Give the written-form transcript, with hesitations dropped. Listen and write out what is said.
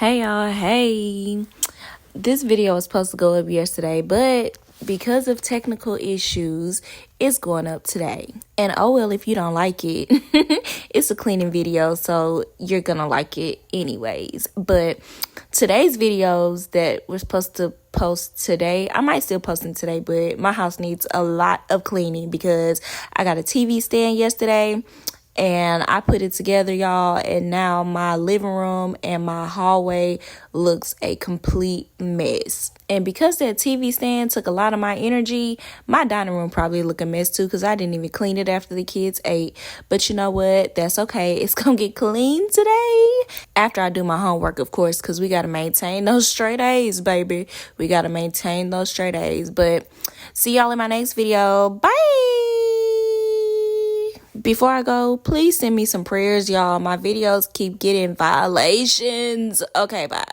Hey y'all, hey. This video was supposed to go up yesterday, but because of technical issues, it's going up today. And oh well, if you don't like it, it's a cleaning video, so you're gonna like it anyways. But today's videos that we're supposed to post today, I might still post them today, but my house needs a lot of cleaning because I got a TV stand yesterday. And I put it together, y'all, and now my living room and my hallway looks a complete mess. And because that TV stand took a lot of my energy, my dining room probably look a mess too because I didn't even clean it after the kids ate. But you know what? That's okay. It's going to get clean today after I do my homework, of course, because we got to maintain those straight A's, baby. We got to maintain those straight A's. But see y'all in my next video. Bye. Before I go, please send me some prayers, y'all. My videos keep getting violations. Okay, bye.